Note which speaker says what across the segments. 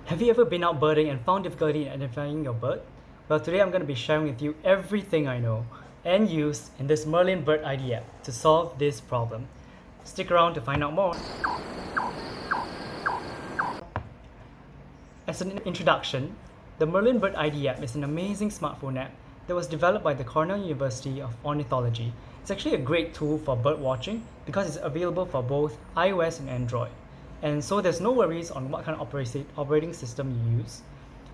Speaker 1: Have you ever been out birding and found difficulty in identifying your bird? Well, today I'm going to be sharing with you everything I know and use in this Merlin Bird ID app to solve this problem. Stick around to find out more. As an introduction, the Merlin Bird ID app is an amazing smartphone app that was developed by the Cornell University of Ornithology. It's actually a great tool for bird watching because it's available for both iOS and Android. And so there's no worries on what kind of operating system you use.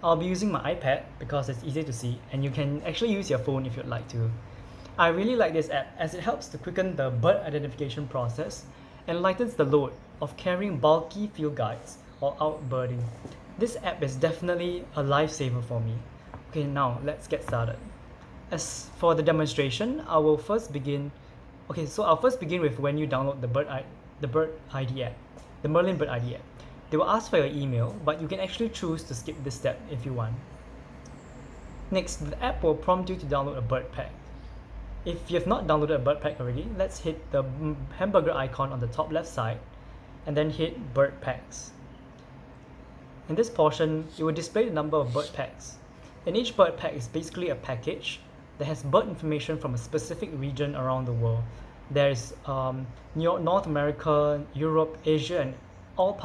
Speaker 1: I'll be using my iPad because it's easy to see, and you can actually use your phone if you'd like to. I really like this app as it helps to quicken the bird identification process and lightens the load of carrying bulky field guides or out birding. This app is definitely a lifesaver for me. Okay, now let's get started. As for the demonstration, I'll first begin with when you download the Bird ID app, the Merlin Bird ID app. They will ask for your email, but you can actually choose to skip this step if you want. Next, the app will prompt you to download a bird pack. If you have not downloaded a bird pack already, let's hit the hamburger icon on the top left side and then hit bird packs. In this portion, it will display the number of bird packs. And each bird pack is basically a package that has bird information from a specific region around the world. There's North America, Europe, Asia, and all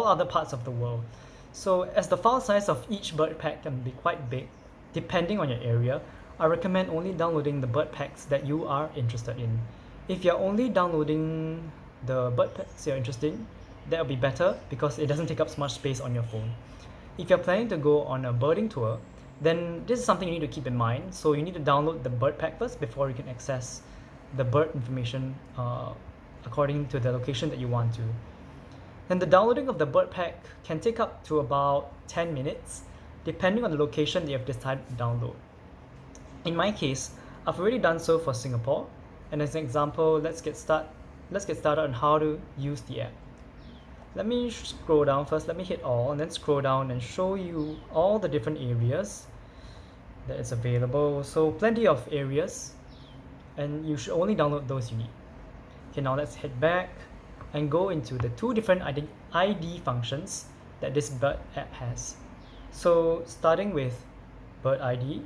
Speaker 1: other parts of the world. So as the file size of each bird pack can be quite big, depending on your area, I recommend only downloading the bird packs that you are interested in. If you're only downloading the bird packs you're interested in, that will be better because it doesn't take up so much space on your phone. If you're planning to go on a birding tour, then this is something you need to keep in mind. So you need to download the bird pack first before you can access the bird information according to the location that you want to. Then the downloading of the bird pack can take up to about 10 minutes depending on the location that you have decided to download. In my case, I've already done so for Singapore, and as an example, let's get started on how to use the app. Let me scroll down first, let me hit all and then scroll down and show you all the different areas that is available. So plenty of areas, and you should only download those you need. Okay, now let's head back and go into the two different ID functions that this bird app has. So starting with bird ID.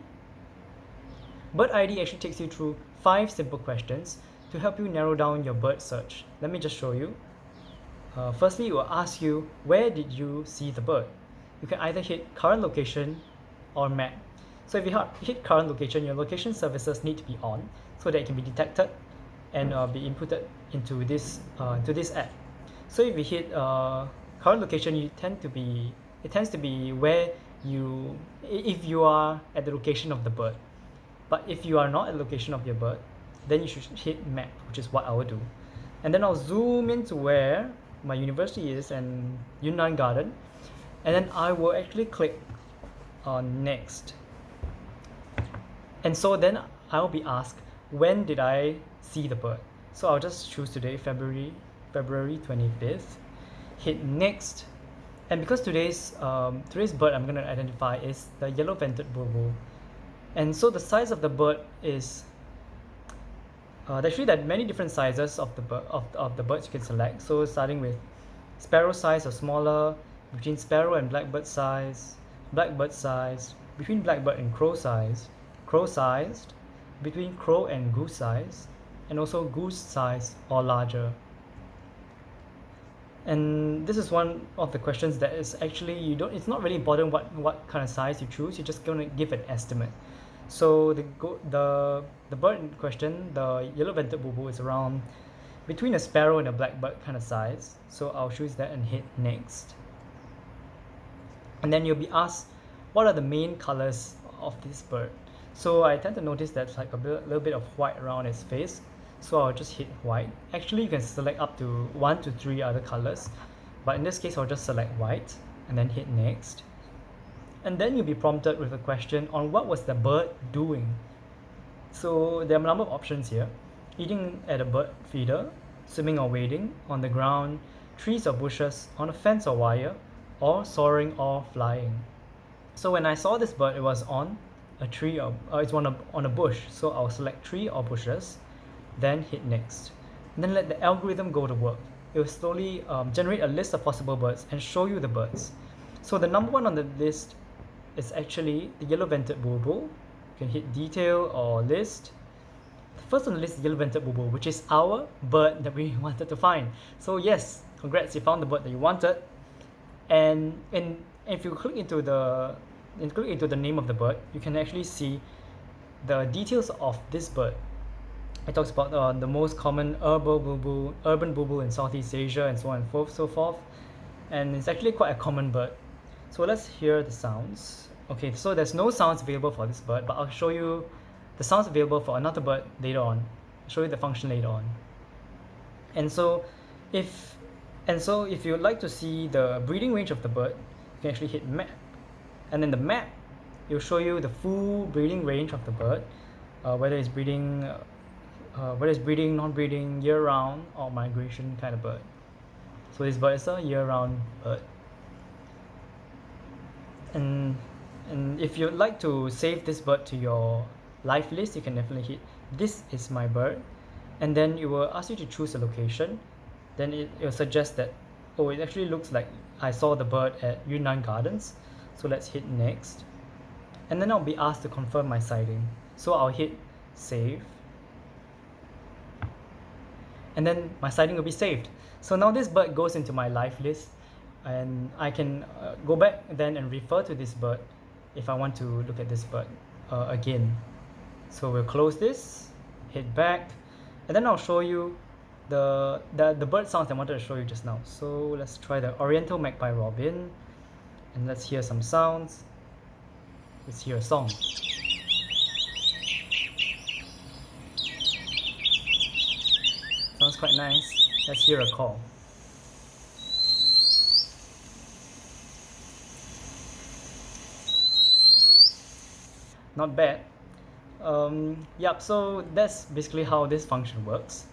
Speaker 1: Bird ID actually takes you through 5 simple questions to help you narrow down your bird search. Let me just show you. Firstly, it will ask you, where did you see the bird? You can either hit current location or map. So if you hit current location, your location services need to be on so that it can be detected and be inputted into this app. So if you hit current location, it tends to be where if you are at the location of the bird. But if you are not at the location of your bird, then you should hit map, which is what I will do. And then I'll zoom into where my university is and Yunnan Garden, and then I will actually click on next. And so then I'll be asked, when did I see the bird? So I'll just choose today, February 25th, hit next. And because today's bird I'm going to identify is the yellow-vented bulbul. And so the size of the bird is actually there are many different sizes of the birds you can select. So starting with sparrow size or smaller, between sparrow and blackbird size, between blackbird and crow sized, between crow and goose size, and also goose size or larger. And this is one of the questions that is actually it's not really important what kind of size you choose. You're just going to give an estimate. So the bird in question, the yellow-vented bulbul, is around between a sparrow and a blackbird kind of size. So I'll choose that and hit next. And then you'll be asked, what are the main colors of this bird? So I tend to notice there's like a little bit of white around its face. So I'll just hit white. Actually, you can select up to 1 to 3 other colors, but in this case, I'll just select white and then hit next. And then you'll be prompted with a question on what was the bird doing. So there are a number of options here: eating at a bird feeder, swimming or wading, on the ground, trees or bushes, on a fence or wire, or soaring or flying. So when I saw this bird, it was on a tree or it's on a bush. So I'll select tree or bushes, then hit next. And then let the algorithm go to work. It will slowly generate a list of possible birds and show you the birds. So the number one on the list is actually the yellow-vented bulbul. You can hit detail or list. The first on the list is yellow-vented bulbul, which is our bird that we wanted to find. So yes, congrats, you found the bird that you wanted. And if you click into the name of the bird, you can actually see the details of this bird. It talks about the most common urban bulbul in Southeast Asia, and so on and so forth. And it's actually quite a common bird. So let's hear the sounds. Okay, so there's no sounds available for this bird, but I'll show you the sounds available for another bird later on. I'll show you the function later on. And so if you'd like to see the breeding range of the bird, you can actually hit map. And then the map, it'll show you the full breeding range of the bird, whether it's breeding, non-breeding, year-round, or migration kind of bird. So this bird is a year-round bird. And if you'd like to save this bird to your live list, you can definitely hit "This is my bird," and then it will ask you to choose a location. Then it will suggest that, oh, it actually looks like I saw the bird at Yunnan Gardens. So let's hit next. And then I'll be asked to confirm my sighting. So I'll hit save. And then my sighting will be saved. So now this bird goes into my live list, and I can go back then and refer to this bird if I want to look at this bird again. So we'll close this, hit back, and then I'll show you the bird sounds I wanted to show you just now. So let's try the Oriental Magpie Robin, and let's hear some sounds. Let's hear a song. Sounds quite nice. Let's hear a call. Not bad. Yep, so that's basically how this function works.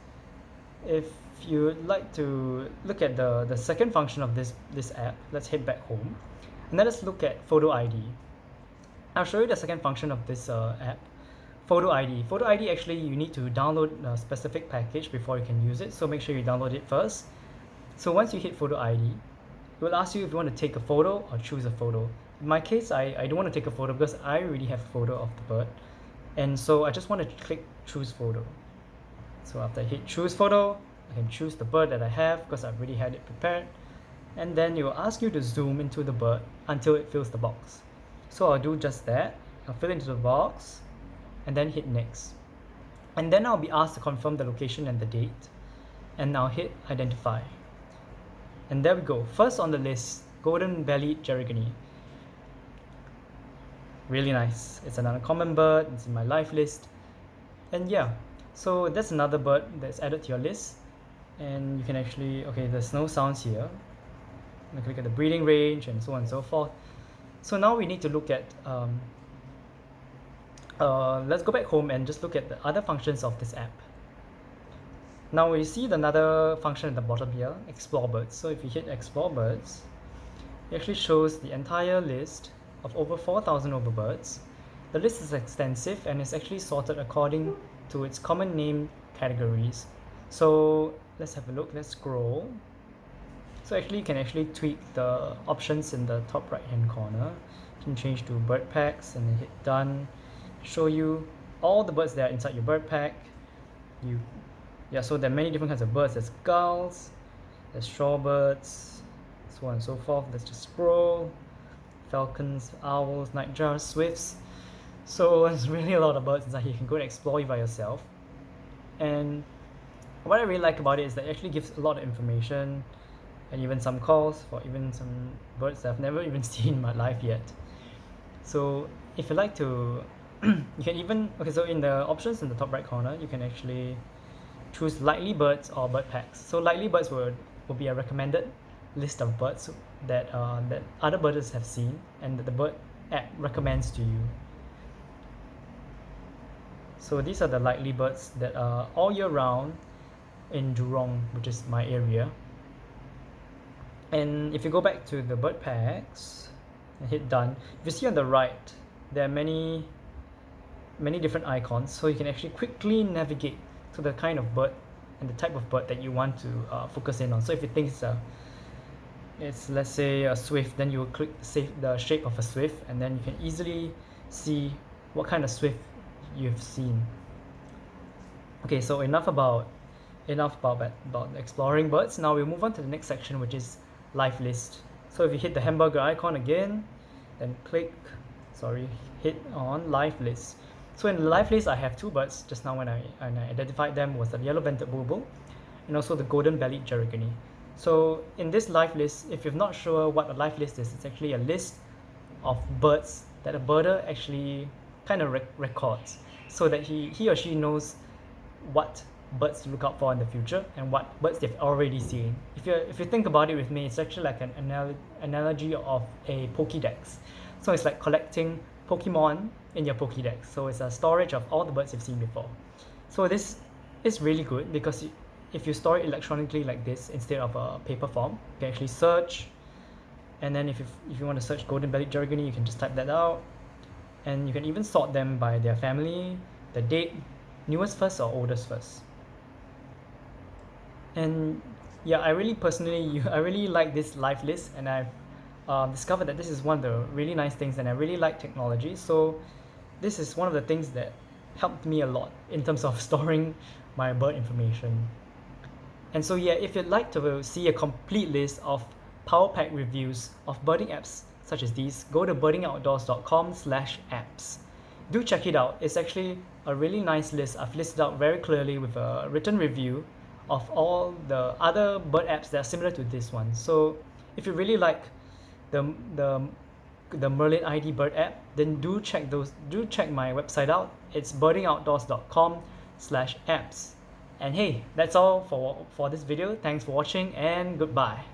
Speaker 1: If you'd like to look at the second function of this app, let's head back home, and then let's look at Photo ID. I'll show you the second function of this app, Photo ID. Photo ID, actually you need to download a specific package before you can use it, so make sure you download it first. So once you hit Photo ID, it will ask you if you want to take a photo or choose a photo. In my case, I don't want to take a photo because I already have a photo of the bird, and so I just want to click choose photo. So after I hit choose photo, I can choose the bird that I have because I've already had it prepared, and then it will ask you to zoom into the bird until it fills the box. So I'll do just that. I'll fill into the box and then hit next, and then I'll be asked to confirm the location and the date, and I'll hit identify, and there we go. First on the list, golden-bellied gerygony. Really nice. It's an uncommon bird. It's in my live list, and yeah, so that's another bird that's added to your list. And you can actually, okay, there's no sounds here. I'm gonna click at the breeding range and so on and so forth. So now we need to look at let's go back home and just look at the other functions of this app. Now we see another function at the bottom here, explore birds. So if you hit explore birds, it actually shows the entire list of over 4,000 birds. The list is extensive and is actually sorted according to its common name categories. So let's have a look. Let's scroll. So actually you can actually tweak the options in the top right hand corner. You can change to bird packs and then hit done. Show you all the birds that are inside your bird pack. So there are many different kinds of birds. There's gulls, there's shorebirds, so on and so forth. Let's just scroll. Falcons, owls, nightjars, swifts. So there's really a lot of birds inside here. You can go and explore it by yourself. And what I really like about it is that it actually gives a lot of information, and even some calls for even some birds that I've never even seen in my life yet. So if you like to, you can even, okay, so in the options in the top right corner, you can actually choose likely birds or bird packs. So likely birds will be a recommended list of birds that that other birders have seen and that the bird app recommends to you. So these are the likely birds that are all year round in Jurong, which is my area. And if you go back to the bird packs and hit done, if you see on the right, there are many different icons, so you can actually quickly navigate to the kind of bird and the type of bird that you want to focus in on. So if you think it's it's, let's say, a swift, then you will click the shape of a swift, and then you can easily see what kind of swift you've seen. Okay, so enough about exploring birds. Now we'll move on to the next section, which is live list. So if you hit the hamburger icon again, then hit on live list. So in the live list, I have two birds. Just now when I identified them was the yellow-vented bulbul and also the golden-bellied gerygony. So in this live list, if you're not sure what a live list is, it's actually a list of birds that a birder actually kind of records, so that he or she knows what birds to look out for in the future and what birds they've already seen. If you think about it with me, it's actually like an analogy of a Pokédex. So it's like collecting Pokemon in your Pokédex. So it's a storage of all the birds you've seen before. So this is really good because if you store it electronically like this instead of a paper form, you can actually search. And then if you want to search golden-bellied gerygony, you can just type that out. And you can even sort them by their family, the date, newest first or oldest first. And yeah, I really like this live list, and I've discovered that this is one of the really nice things, and I really like technology. So this is one of the things that helped me a lot in terms of storing my bird information. And so yeah, if you'd like to see a complete list of power pack reviews of birding apps such as these, go to birdingoutdoors.com/apps. Do check it out. It's actually a really nice list. I've listed out very clearly with a written review of all the other bird apps that are similar to this one. So if you really like the Merlin ID bird app, then do check my website out. It's birdingoutdoors.com/apps. And hey, that's all for this video. Thanks for watching and goodbye.